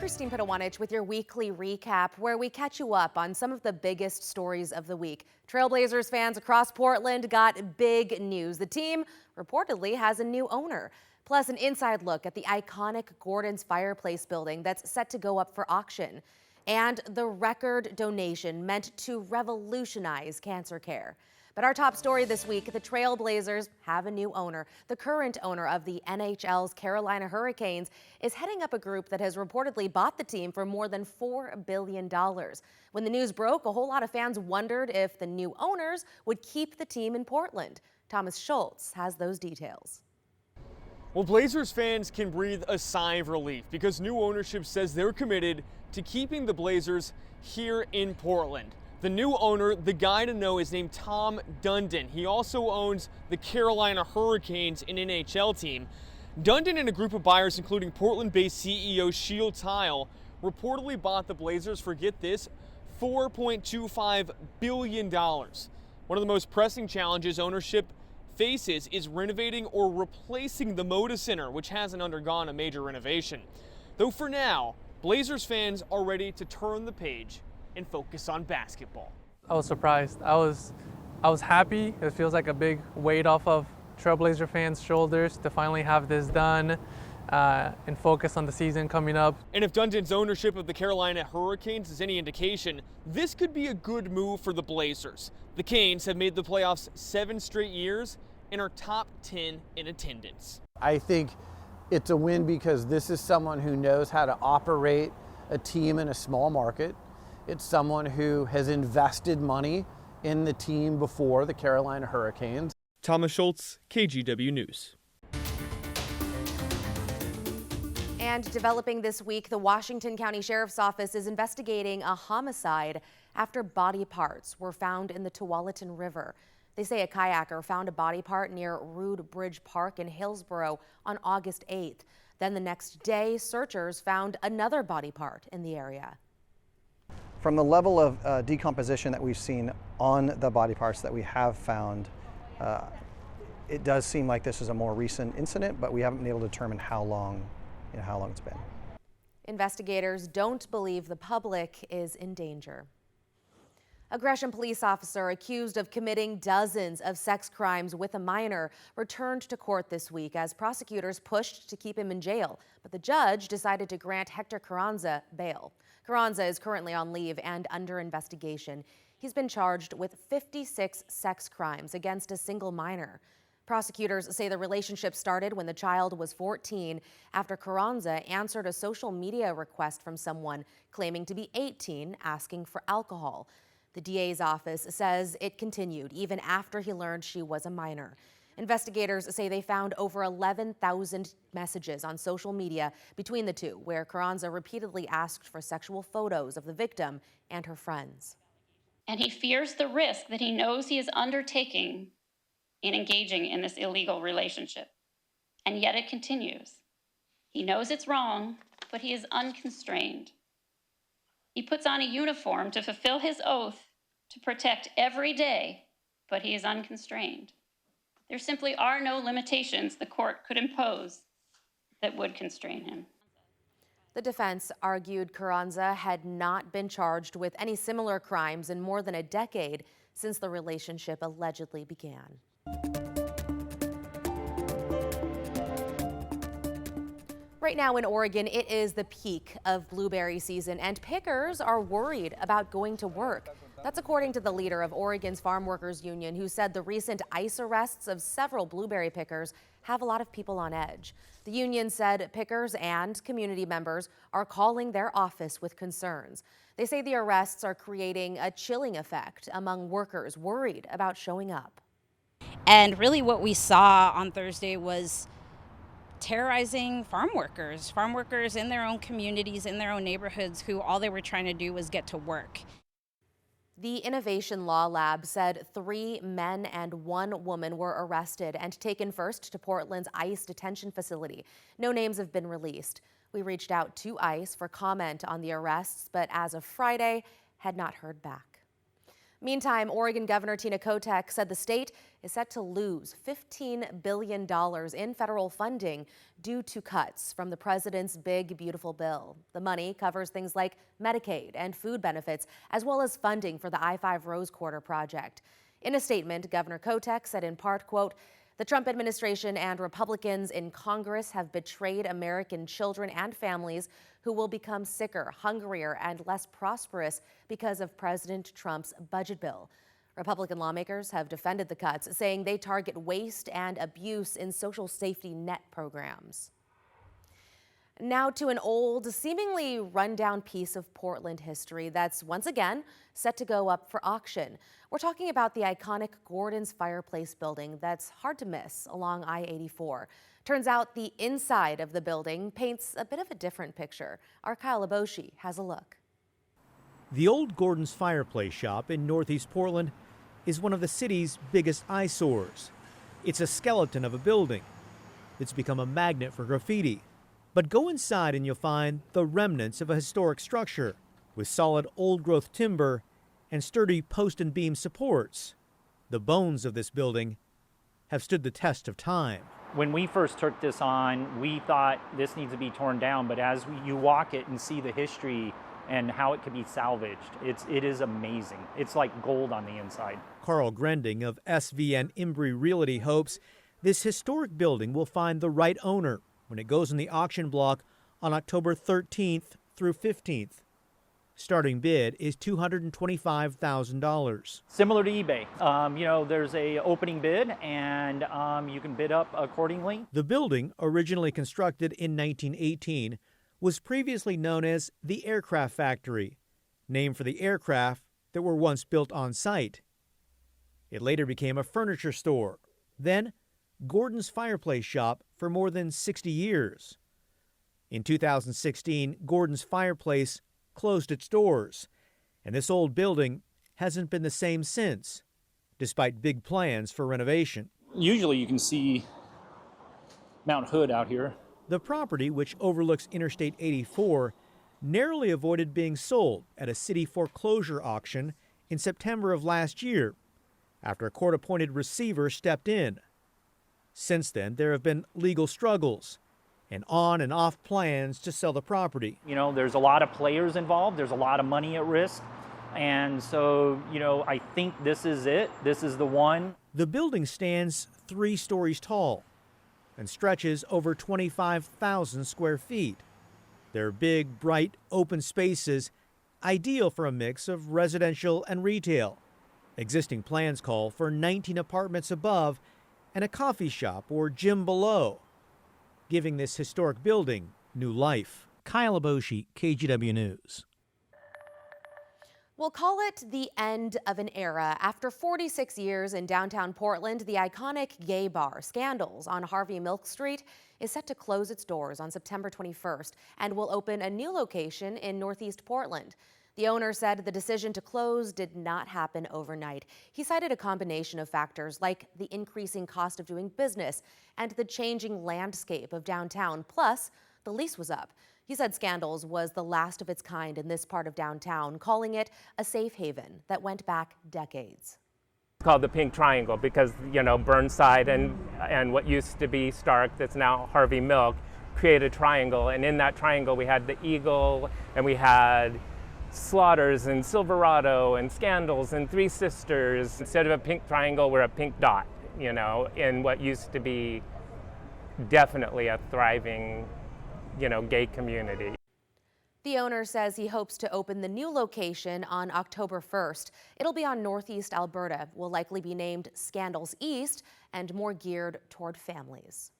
Christine Pitawanich with your weekly recap, where we catch you up on some of the biggest stories of the week. Trailblazers fans across Portland got big news. The team reportedly has a new owner. Plus, an inside look at the iconic Gordon's Fireplace building that's set to go up for auction. And the record donation meant to revolutionize cancer care. But our top story this week, the Trailblazers have a new owner. The current owner of the NHL's Carolina Hurricanes is heading up a group that has reportedly bought the team for more than $4 billion. When the news broke, a whole lot of fans wondered if the new owners would keep the team in Portland. Thomas Schultz has those details. Well, Blazers fans can breathe a sigh of relief because new ownership says they're committed to keeping the Blazers here in Portland. The new owner, the guy to know, is named Tom Dundon. He also owns the Carolina Hurricanes, an NHL team. Dundon and a group of buyers, including Portland-based CEO Shield Tile, reportedly bought the Blazers for, get this, $4.25 billion. One of the most pressing challenges ownership faces is renovating or replacing the Moda Center, which hasn't undergone a major renovation. Though for now, Blazers fans are ready to turn the page and focus on basketball. I was surprised. I was happy. It feels like a big weight off of Trailblazer fans' shoulders to finally have this done and focus on the season coming up. And if Dundon's ownership of the Carolina Hurricanes is any indication, this could be a good move for the Blazers. The Canes have made the playoffs 7 straight years and are top 10 in attendance. I think it's a win because this is someone who knows how to operate a team in a small market. It's someone who has invested money in the team before, the Carolina Hurricanes. Thomas Schultz, KGW News. And developing this week, the Washington County Sheriff's Office is investigating a homicide after body parts were found in the Tualatin River. They say a kayaker found a body part near Rood Bridge Park in Hillsborough on August 8th. Then the next day, searchers found another body part in the area. From the level of decomposition that we've seen on the body parts that we have found, it does seem like this is a more recent incident, but we haven't been able to determine how long it's been. Investigators don't believe the public is in danger. A Gresham police officer accused of committing dozens of sex crimes with a minor returned to court this week as prosecutors pushed to keep him in jail, but the judge decided to grant Hector Carranza bail. Carranza is currently on leave and under investigation. He's been charged with 56 sex crimes against a single minor. Prosecutors say the relationship started when the child was 14 after Carranza answered a social media request from someone claiming to be 18 asking for alcohol. The DA's office says it continued even after he learned she was a minor. Investigators say they found over 11,000 messages on social media between the two, where Carranza repeatedly asked for sexual photos of the victim and her friends. And he fears the risk that he knows he is undertaking in engaging in this illegal relationship. And yet it continues. He knows it's wrong, but he is unconstrained. He puts on a uniform to fulfill his oath to protect every day, but he is unconstrained. There simply are no limitations the court could impose that would constrain him. The defense argued Carranza had not been charged with any similar crimes in more than a decade since the relationship allegedly began. Right now in Oregon, it is the peak of blueberry season, and pickers are worried about going to work. That's according to the leader of Oregon's Farm Workers Union, who said the recent ICE arrests of several blueberry pickers have a lot of people on edge. The union said pickers and community members are calling their office with concerns. They say the arrests are creating a chilling effect among workers worried about showing up. And really what we saw on Thursday was terrorizing farm workers in their own communities, in their own neighborhoods, who all they were trying to do was get to work. The Innovation Law Lab said 3 men and 1 woman were arrested and taken first to Portland's ICE detention facility. No names have been released. We reached out to ICE for comment on the arrests, but as of Friday, had not heard back. Meantime, Oregon Governor Tina Kotek said the state is set to lose $15 billion in federal funding due to cuts from the president's big, beautiful bill. The money covers things like Medicaid and food benefits, as well as funding for the I-5 Rose Quarter project. In a statement, Governor Kotek said in part, quote, "The Trump administration and Republicans in Congress have betrayed American children and families who will become sicker, hungrier, and less prosperous because of President Trump's budget bill." Republican lawmakers have defended the cuts, saying they target waste and abuse in social safety net programs. Now to an old, seemingly rundown piece of Portland history that's once again set to go up for auction. We're talking about the iconic Gordon's Fireplace building that's hard to miss along I-84. Turns out the inside of the building paints a bit of a different picture. Our Kyle Aboshi has a look. The old Gordon's Fireplace shop in Northeast Portland is one of the city's biggest eyesores. It's a skeleton of a building. It's become a magnet for graffiti. But go inside and you'll find the remnants of a historic structure with solid old-growth timber and sturdy post and beam supports. The bones of this building have stood the test of time. When we first took this on, we thought this needs to be torn down, but as you walk it and see the history and how it could be salvaged, it is amazing. It's like gold on the inside. Carl Grending of SVN Embry Realty hopes this historic building will find the right owner when it goes in the auction block on October 13th through 15th. Starting bid is $225,000. Similar to eBay, there's a opening bid and you can bid up accordingly. The building, originally constructed in 1918, was previously known as the Aircraft Factory, named for the aircraft that were once built on site. It later became a furniture store, then Gordon's Fireplace shop for more than 60 years. In 2016, Gordon's Fireplace closed its doors, and this old building hasn't been the same since, despite big plans for renovation. Usually you can see Mount Hood out here. The property, which overlooks Interstate 84, narrowly avoided being sold at a city foreclosure auction in September of last year, after a court-appointed receiver stepped in. Since then, there have been legal struggles and on and off plans to sell the property. There's a lot of players involved. There's a lot of money at risk. And so, I think this is it. This is the one. The building stands 3 stories tall and stretches over 25,000 square feet. They're big, bright, open spaces, ideal for a mix of residential and retail. Existing plans call for 19 apartments above and a coffee shop or gym below, giving this historic building new life. Kyle Aboshi, KGW News. We'll call it the end of an era. After 46 years in downtown Portland, the iconic gay bar Scandals on Harvey Milk Street is set to close its doors on September 21st and will open a new location in Northeast Portland. The owner said the decision to close did not happen overnight. He cited a combination of factors like the increasing cost of doing business and the changing landscape of downtown, plus the lease was up. He said Scandals was the last of its kind in this part of downtown, calling it a safe haven that went back decades. It's called the Pink Triangle because, Burnside and what used to be Stark, that's now Harvey Milk, created a triangle. And in that triangle, we had the Eagle, and we had Slaughters and Silverado and Scandals and Three Sisters. Instead of a pink triangle, we're a pink dot, in what used to be definitely a thriving, gay community. The owner says he hopes to open the new location on October 1st. It'll be on Northeast Alberta, will likely be named Scandals East and more geared toward families.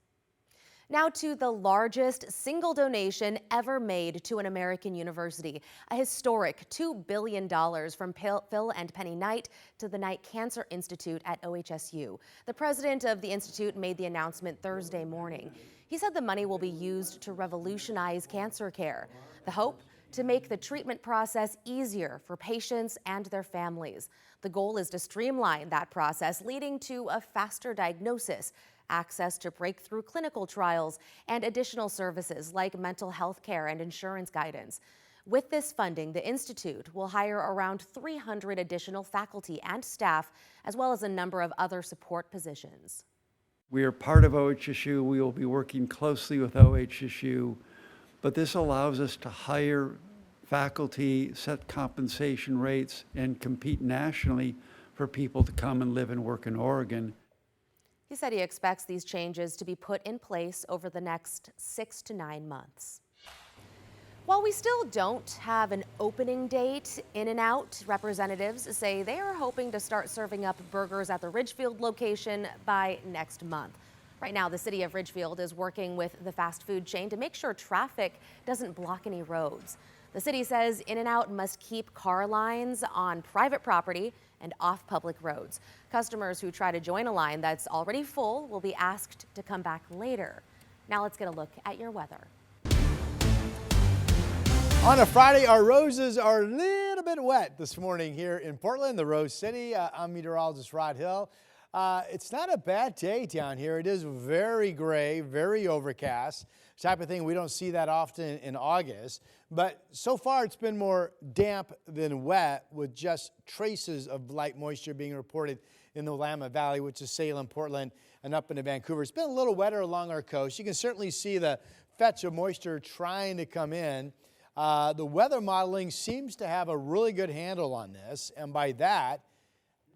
Now to the largest single donation ever made to an American university, a historic $2 billion from Phil and Penny Knight to the Knight Cancer Institute at OHSU. The president of the institute made the announcement Thursday morning. He said the money will be used to revolutionize cancer care. The hope? To make the treatment process easier for patients and their families. The goal is to streamline that process, leading to a faster diagnosis, access to breakthrough clinical trials, and additional services like mental health care and insurance guidance. With this funding, the Institute will hire around 300 additional faculty and staff, as well as a number of other support positions. We are part of OHSU. We will be working closely with OHSU, but this allows us to hire faculty, set compensation rates, and compete nationally for people to come and live and work in Oregon. He said he expects these changes to be put in place over the next 6 to 9 months. While we still don't have an opening date, In-N-Out representatives say they are hoping to start serving up burgers at the Ridgefield location by next month. Right now, the city of Ridgefield is working with the fast food chain to make sure traffic doesn't block any roads. The city says In-N-Out must keep car lines on private property and off public roads. Customers who try to join a line that's already full will be asked to come back later. Now let's get a look at your weather. On a Friday, our roses are a little bit wet this morning here in Portland, the Rose City. I'm meteorologist Rod Hill. It's not a bad day down here. It is very gray, very overcast. Type of thing we don't see that often in August. But so far it's been more damp than wet, with just traces of light moisture being reported in the Willamette Valley, which is Salem, Portland, and up into Vancouver. It's been a little wetter along our coast. You can certainly see the fetch of moisture trying to come in. The weather modeling seems to have a really good handle on this, and by that,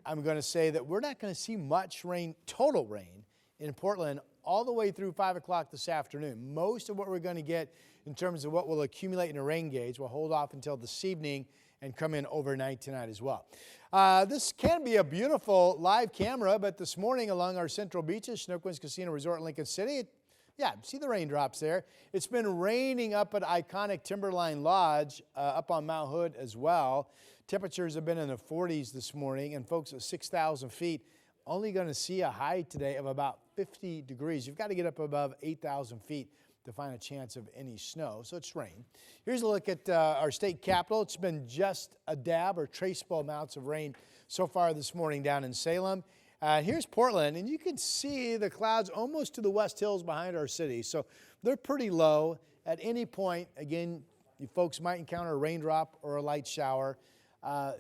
I'm going to say that we're not going to see much rain, total rain, in Portland all the way through 5 o'clock this afternoon. Most of what we're going to get in terms of what will accumulate in a rain gauge will hold off until this evening and come in overnight tonight as well. This can be a beautiful live camera, but this morning along our central beaches, Chinook Winds Casino Resort in Lincoln City, yeah, see the raindrops there. It's been raining up at iconic Timberline Lodge up on Mount Hood as well. Temperatures have been in the 40s this morning, and folks at 6,000 feet only going to see a high today of about 50 degrees. You've got to get up above 8,000 feet to find a chance of any snow, so it's rain. Here's a look at our state capitol. It's been just a dab or traceable amounts of rain so far this morning down in Salem. Here's Portland, and you can see the clouds almost to the west hills behind our city, so they're pretty low. At any point, again, you folks might encounter a raindrop or a light shower.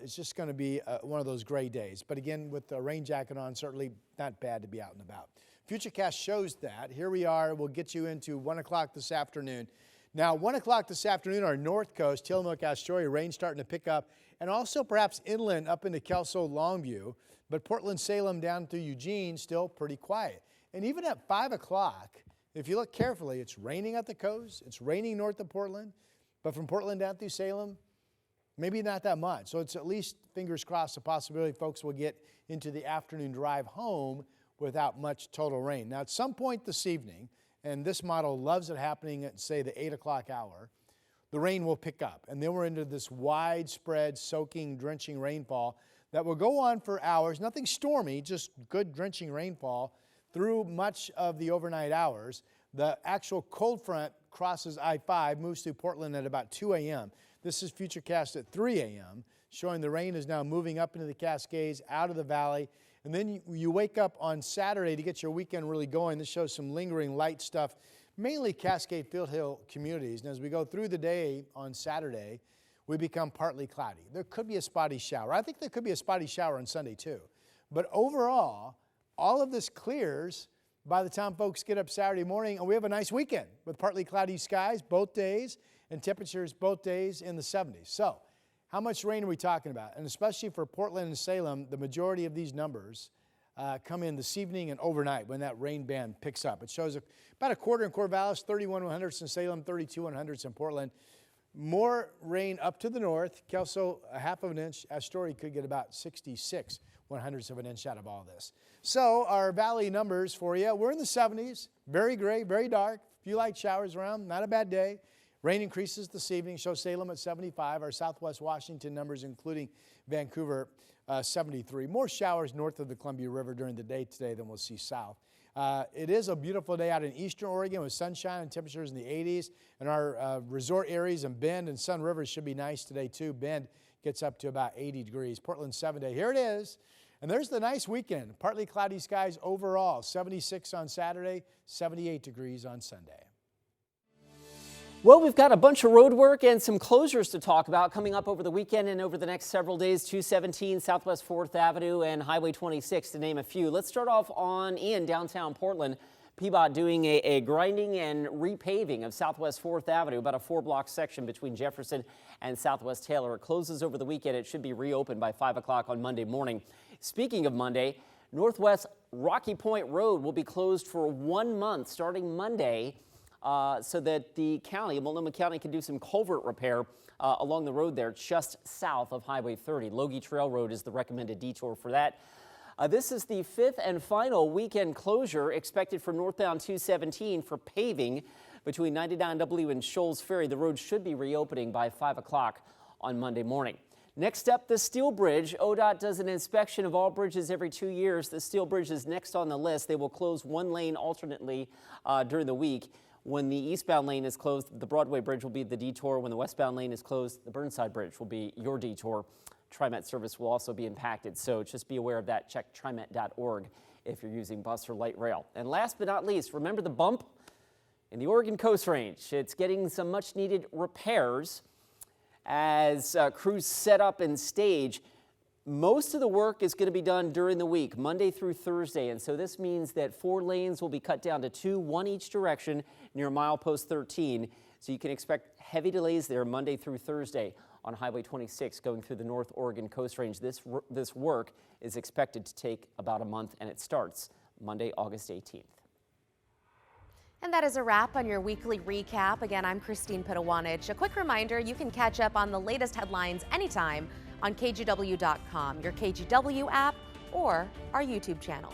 It's just going to be one of those gray days. But again, with the rain jacket on, certainly not bad to be out and about. Futurecast shows that. Here we are. We'll get you into 1 o'clock this afternoon. Now, 1 o'clock this afternoon, our north coast, Tillamook, Astoria, rain starting to pick up, and also perhaps inland up into Kelso, Longview. But Portland, Salem, down through Eugene, still pretty quiet. And even at 5 o'clock, if you look carefully, it's raining at the coast. It's raining north of Portland. But from Portland down through Salem, maybe not that much. So it's at least, fingers crossed, a possibility folks will get into the afternoon drive home without much total rain. Now, at some point this evening, and this model loves it happening at, say, the 8 o'clock hour, the rain will pick up. And then we're into this widespread, soaking, drenching rainfall that will go on for hours. Nothing stormy, just good drenching rainfall through much of the overnight hours. The actual cold front crosses I-5, moves through Portland at about 2 a.m. This is Futurecast at 3 a.m., showing the rain is now moving up into the Cascades, out of the valley. And then you wake up on Saturday to get your weekend really going. This shows some lingering light stuff, mainly Cascade Fieldhill communities. And as we go through the day on Saturday, we become partly cloudy. There could be a spotty shower. I think there could be a spotty shower on Sunday too. But overall, all of this clears by the time folks get up Saturday morning, and we have a nice weekend with partly cloudy skies both days and temperatures both days in the 70s. So how much rain are we talking about? And especially for Portland and Salem, the majority of these numbers come in this evening and overnight when that rain band picks up. It shows about a quarter in Corvallis, 31 100ths in Salem, 32 100ths in Portland. More rain up to the north. Kelso, a half of an inch. Astoria could get about 66 100ths of an inch out of all this. So our valley numbers for you, we're in the 70s. Very gray, very dark. A few light showers around. Not a bad day. Rain increases this evening. Show Salem at 75. Our southwest Washington numbers, including Vancouver, 73. More showers north of the Columbia River during the day today than we'll see south. It is a beautiful day out in eastern Oregon with sunshine and temperatures in the 80s. And our resort areas in Bend and Sun Rivers should be nice today too. Bend gets up to about 80 degrees. Portland 7-day. Here it is. And there's the nice weekend. Partly cloudy skies overall. 76 on Saturday, 78 degrees on Sunday. Well, we've got a bunch of road work and some closures to talk about coming up over the weekend and over the next several days. 217 Southwest 4th Avenue and Highway 26 to name a few. Let's start off in downtown Portland. PBOT doing a grinding and repaving of Southwest 4th Avenue, about a 4-block section between Jefferson and Southwest Taylor. It closes over the weekend. It should be reopened by 5 o'clock on Monday morning. Speaking of Monday, Northwest Rocky Point Road will be closed for 1 month starting Monday, so that the county, Multnomah County, can do some culvert repair along the road there just south of Highway 30. Logie Trail Road is the recommended detour for that. This is the 5th and final weekend closure expected for northbound 217 for paving between 99W and Shoals Ferry. The road should be reopening by 5 o'clock on Monday morning. Next up, the Steel Bridge. ODOT does an inspection of all bridges every 2 years. The Steel Bridge is next on the list. They will close one lane alternately during the week. When the eastbound lane is closed, the Broadway Bridge will be the detour. When the westbound lane is closed, the Burnside Bridge will be your detour. TriMet service will also be impacted, so just be aware of that. Check trimet.org if you're using bus or light rail. And last but not least, remember the bump in the Oregon Coast Range. It's getting some much needed repairs as crews set up and stage. Most of the work is going to be done during the week, Monday through Thursday, and so this means that 4 lanes will be cut down to 2, one each direction near milepost 13. So you can expect heavy delays there Monday through Thursday on Highway 26 going through the North Oregon Coast Range. This work is expected to take about a month, and it starts Monday, August 18th. And that is a wrap on your weekly recap. Again, I'm Christine Pitawanich. A quick reminder, you can catch up on the latest headlines anytime on KGW.com, your KGW app, or our YouTube channel.